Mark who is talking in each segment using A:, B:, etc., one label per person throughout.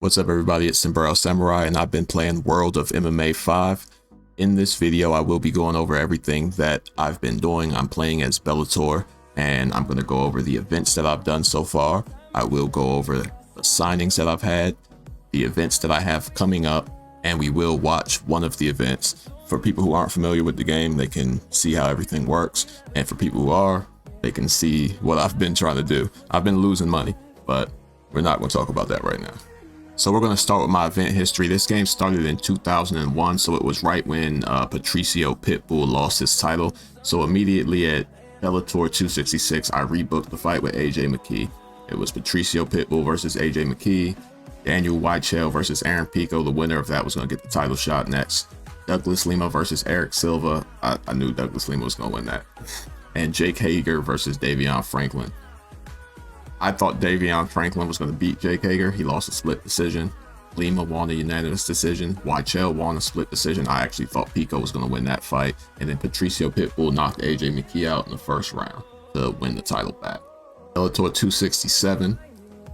A: What's up everybody, it's Sombrero Samurai and I've been playing World of MMA 5. In this video I will be going over everything that I've been doing. I'm playing as Bellator and I'm going to go over the events that I've done so far. I will go over the signings that I've had, the events that I have coming up, and we will watch one of the events. For people who aren't familiar with the game, they can see how everything works, and for people who are, they can see what I've been trying to do. I've been losing money, but we're not going to talk about that right now. So we're going to start with my event history. This game started in 2001, so it was right when Patricio Pitbull lost his title. So immediately at Bellator 266, I rebooked the fight with AJ McKee. It was Patricio Pitbull versus AJ McKee. Daniel Weichel versus Aaron Pico. The winner of that was going to get the title shot next. Douglas Lima versus Eric Silva. I knew Douglas Lima was going to win that. And Jake Hager versus Davion Franklin. I thought Davion Franklin was going to beat Jake Hager. He lost a split decision. Lima won a unanimous decision. Weichel won a split decision. I actually thought Pico was going to win that fight. And then Patricio Pitbull knocked AJ McKee out in the first round to win the title back. Bellator 267,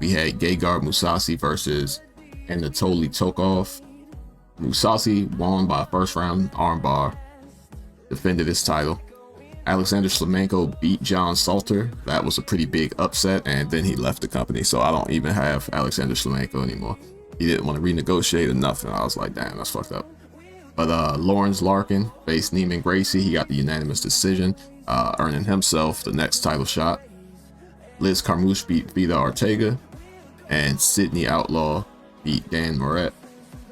A: we had Gegard Mousasi versus Anatoly Tokov. Mousasi won by first round armbar, defended his title. Alexander Shlemenko beat John Salter. That was a pretty big upset, and then he left the company, so I don't even have Alexander Shlemenko anymore. He didn't want to renegotiate or nothing. I was like, damn, that's fucked up. But Lawrence Larkin faced Neiman Gracie. He got the unanimous decision, earning himself the next title shot. Liz Carmouche beat Vida Ortega, and Sidney Outlaw beat Dan Moret.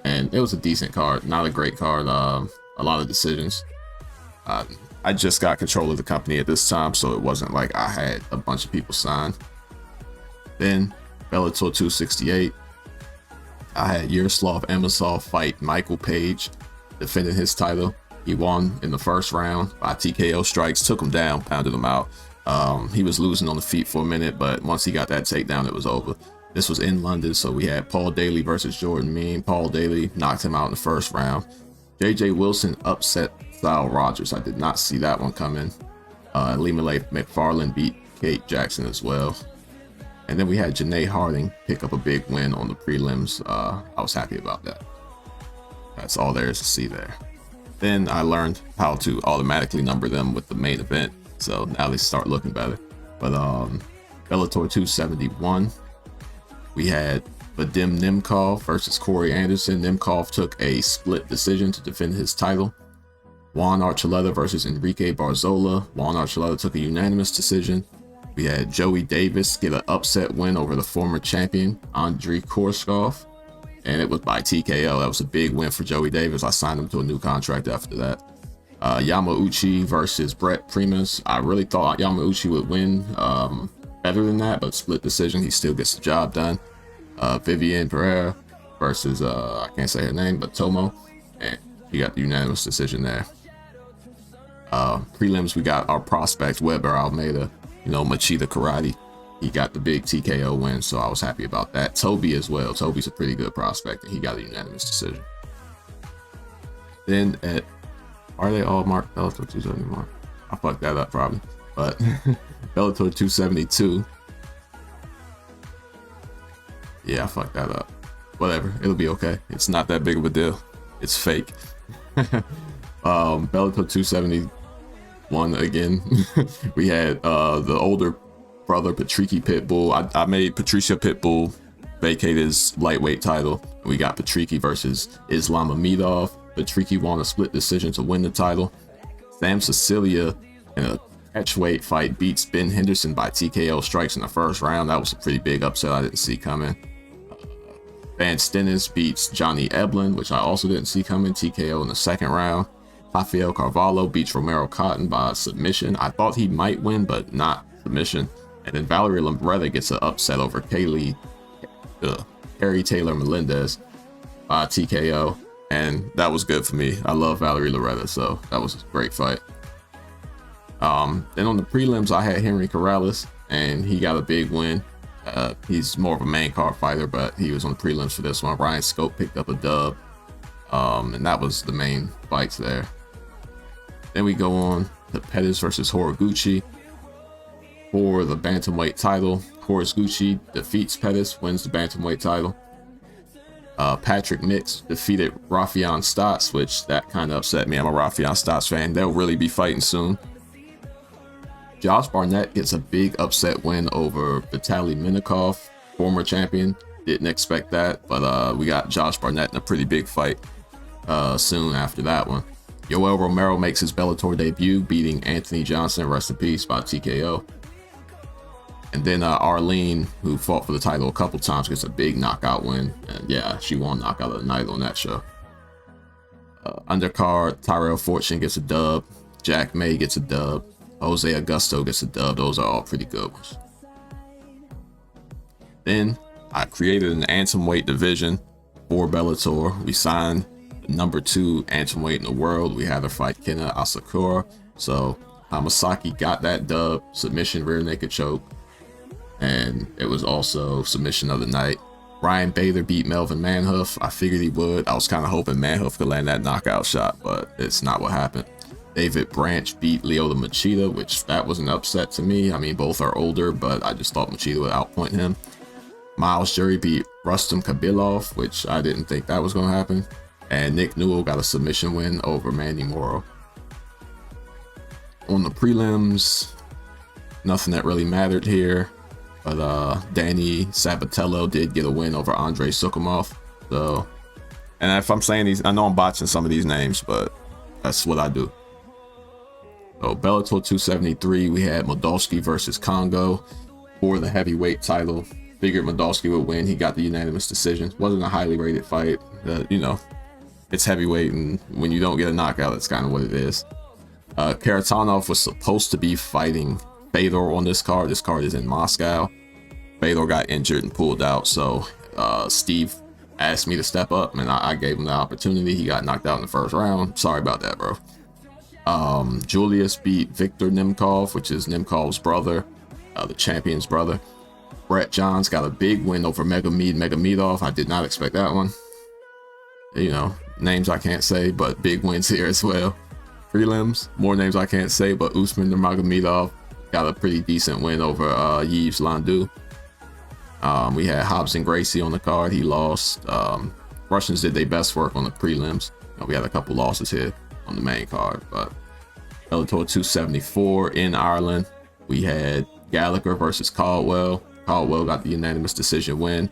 A: And it was a decent card, not a great card. A lot of decisions. I just got control of the company at this time, so it wasn't like I had a bunch of people signed. Then Bellator 268, I had Yaroslav Amosov fight Michael Page, defending his title. He won in the first round by TKO strikes, took him down, pounded him out. He was losing on the feet for a minute, but once he got that takedown, it was over. This was in London, so we had Paul Daly versus Jordan Mean. Paul Daly knocked him out in the first round. JJ Wilson upset Sal Rogers. I did not see that one coming. Lima McFarland beat Kate Jackson as well. And then we had Janae Harding pick up a big win on the prelims. I was happy about that. That's all there is to see there. Then I learned how to automatically number them with the main event, so now they start looking better. But Bellator 271, we had Vadim Nemkov versus Corey Anderson. Nemkov took a split decision to defend his title. Juan Archuleta versus Enrique Barzola. Juan Archuleta took a unanimous decision. We had Joey Davis get an upset win over the former champion, Andrei Korshkov, and it was by TKO. That was a big win for Joey Davis. I signed him to a new contract after that. Yamauchi versus Brett Primus. I really thought Yamauchi would win better than that, but split decision, he still gets the job done. Vivian Pereira versus, I can't say her name, but Tomo, and he got the unanimous decision there. Prelims, we got our prospect Weber Almeida, Machida Karate. He got the big TKO win, so I was happy about that. Toby as well. Toby's a pretty good prospect, and he got a unanimous decision. Then are they all marked Bellator 271? I fucked that up probably, but Bellator 272. Yeah, I fucked that up. Whatever, it'll be okay. It's not that big of a deal. It's fake. Bellator 271 again. We had the older brother Patricky Pitbull. I made Patricio Pitbull vacate his lightweight title. We got Patricky versus Islam Amidov. Patricky won a split decision to win the title. Sam Cecilia in a catchweight fight beats Ben Henderson by TKO strikes in the first round. That was a pretty big upset I didn't see coming. Van Stennis beats Johnny Eblin, which I also didn't see coming, TKO in the second round. Rafael Carvalho beats Romero Cotton by submission. I thought he might win, but not submission. And then Valerie Lambretta gets an upset over Carrie Taylor Melendez by TKO. And that was good for me. I love Valerie Loretta, so that was a great fight. Then on the prelims, I had Henry Corrales, and he got a big win. He's more of a main card fighter, but he was on the prelims for this one. Ryan Scope picked up a dub, and that was the main fights there. Then we go on to Pettis versus Horiguchi for the bantamweight title. Horiguchi defeats Pettis, wins the bantamweight title. Patrick Mix defeated Rafion Stotts, which that kind of upset me. I'm a Rafion Stotts fan. They'll really be fighting soon. Josh Barnett gets a big upset win over Vitaly Minakov, former champion. Didn't expect that, but we got Josh Barnett in a pretty big fight soon after that one. Yoel Romero makes his Bellator debut, beating Anthony Johnson, rest in peace, by TKO. And then Arlene, who fought for the title a couple times, gets a big knockout win. And yeah, she won knockout of the night on that show. Undercard, Tyrell Fortune gets a dub. Jack May gets a dub. Jose Augusto gets a dub. Those are all pretty good ones. Then I created an Bantamweight division for Bellator. We signed the #2 Bantamweight in the world. We had her fight Kena Asakura. So Hamasaki got that dub, submission rear naked choke. And it was also submission of the night. Ryan Bader beat Melvin Manhoef. I figured he would. I was kind of hoping Manhoef could land that knockout shot, but it's not what happened. David Branch beat Lyoto Machida, which that was an upset to me. I mean, both are older, but I just thought Machida would outpoint him. Miles Jury beat Rustam Khabilov, which I didn't think that was going to happen. And Nick Newell got a submission win over Manny Moro. On the prelims, nothing that really mattered here. But Danny Sabatello did get a win over Andrei Sukhumov. So, and if I'm saying these, I know I'm botching some of these names, but that's what I do. So Bellator 273, we had Moldavsky versus Congo for the heavyweight title. Figured Moldavsky would win. He got the unanimous decision. Wasn't a highly rated fight. You know, it's heavyweight, and when you don't get a knockout, that's kind of what it is. Karatanov was supposed to be fighting Fedor on this card. This card is in Moscow. Fedor got injured and pulled out, so Steve asked me to step up, and I gave him the opportunity. He got knocked out in the first round. Sorry about that, bro. Julius beat Viktor Nemkov, which is Nemkov's brother, the champion's brother. Brett Johns got a big win over Magomedov. I did not expect that one. You know, names I can't say, but big wins here as well. Prelims, more names I can't say, but Usman Nurmagomedov got a pretty decent win over Yves Landu. We had Hobbs and Gracie on the card. He lost. Russians did their best work on the prelims. We had a couple losses here on the main card. But Bellator 274 in Ireland, we had Gallagher versus Caldwell. Caldwell got the unanimous decision win.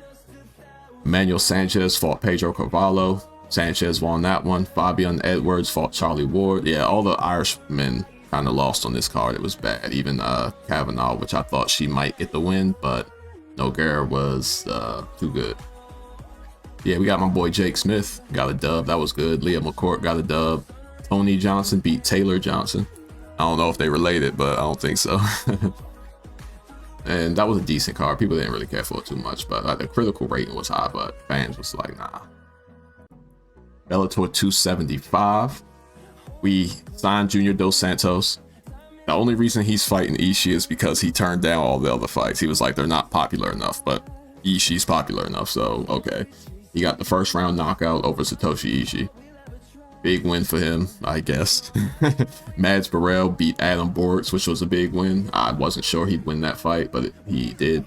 A: Emmanuel Sanchez fought Pedro Carvalho. Sanchez won that one. Fabian Edwards fought Charlie Ward. Yeah, all the Irishmen kind of lost on this card. It was bad. Even Kavanaugh, which I thought she might get the win, but Nogueira was too good. Yeah, we got my boy Jake Smith, got a dub. That was good. Leah McCourt got a dub. Tony Johnson beat Taylor Johnson. I don't know if they related, but I don't think so. And that was a decent card. People didn't really care for it too much, but the critical rating was high, but fans was like, nah. Bellator 275. We signed Junior Dos Santos. The only reason he's fighting Ishii is because he turned down all the other fights. He was like, they're not popular enough, but Ishii's popular enough, so okay. He got the first round knockout over Satoshi Ishii. Big win for him, I guess. Mads Burrell beat Adam Borgs, which was a big win. I wasn't sure he'd win that fight, but he did.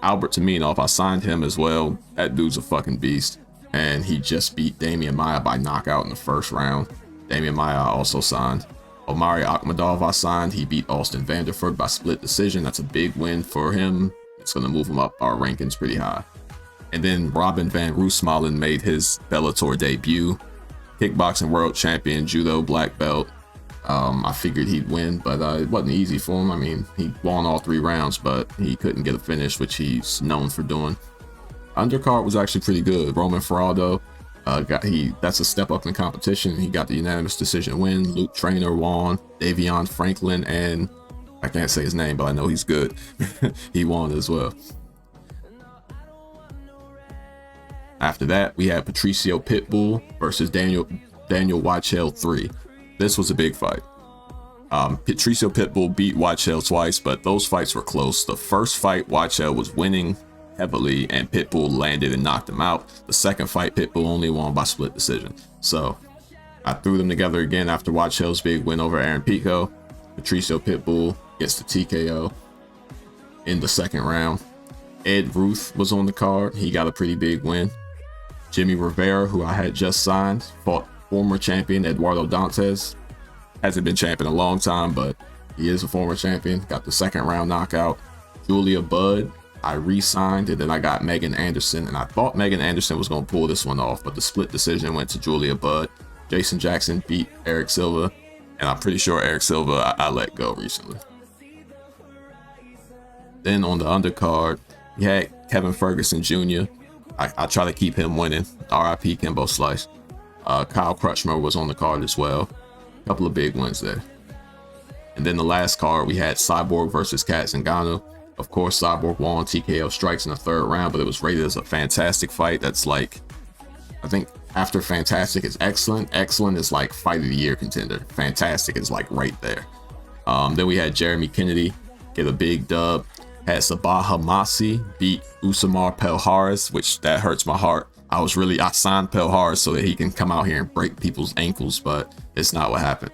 A: Albert Taminov, I signed him as well. That dude's a fucking beast. And he just beat Damian Maia by knockout in the first round. Damian Maia I also signed. Omari Akhmadov I signed. He beat Austin Vanderford by split decision. That's a big win for him. It's going to move him up our rankings pretty high. And then Robin van Roosmalen made his Bellator debut. Kickboxing world champion, judo black belt. I figured he'd win, but it wasn't easy for him. I mean, he won all 3 rounds, but he couldn't get a finish, which he's known for doing. Undercard was actually pretty good. Roman Ferraldo, that's a step up in competition. He got the unanimous decision win. Luke Traynor won. Davion Franklin, and I can't say his name, but I know he's good. He won as well. After that, we had Patricio Pitbull versus Daniel Weichel 3. This was a big fight. Patricio Pitbull beat Weichel twice, but those fights were close. The first fight, Weichel was winning heavily, and Pitbull landed and knocked him out. The second fight, Pitbull only won by split decision. So I threw them together again after Weichel's big win over Aaron Pico. Patricio Pitbull gets the TKO in the second round. Ed Ruth was on the card. He got a pretty big win. Jimmy Rivera, who I had just signed, fought former champion Eduardo Dantes. Hasn't been champion a long time, but he is a former champion. Got the second round knockout. Julia Budd, I re-signed, and then I got Megan Anderson, and I thought Megan Anderson was going to pull this one off, but the split decision went to Julia Budd. Jason Jackson beat Eric Silva, and I'm pretty sure Eric Silva I let go recently. Then on the undercard, we had Kevin Ferguson Jr. I try to keep him winning. RIP Kimbo Slice. Kyle Crutchmer was on the card as well. A couple of big wins there. And then the last card, we had Cyborg versus Kat Zingano. Of course, Cyborg won TKO strikes in the third round, but it was rated as a fantastic fight. That's like, I think after fantastic is excellent. Excellent is like fight of the year contender. Fantastic is like right there. Then we had Jeremy Kennedy get a big dub. Had Sabah Hamasi beat Usamar Pelhares, which that hurts my heart. I signed Pelhares so that he can come out here and break people's ankles, but it's not what happened.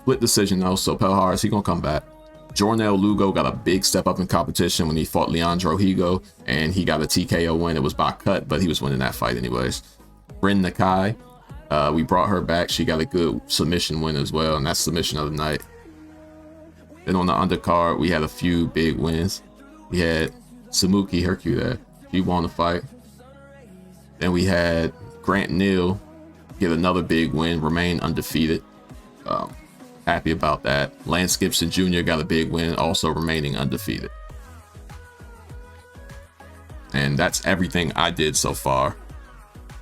A: Split decision though, so Pelhares, he gonna come back. Jornel Lugo got a big step up in competition when he fought Leandro Higo, and he got a TKO win. It was by cut, but he was winning that fight anyways. Bryn Nakai, we brought her back. She got a good submission win as well, and that's submission of the night. Then on the undercard, we had a few big wins. We had Samuki Hercule, he won the fight. Then we had Grant Neal get another big win, remain undefeated. Happy about that. Lance Gibson Jr. got a big win, also remaining undefeated. And that's everything I did so far.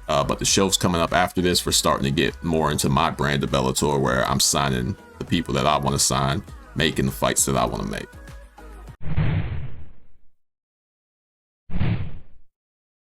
A: But the shows coming up after this, we're starting to get more into my brand of Bellator, where I'm signing the people that I want to sign, making the fights that I want to make.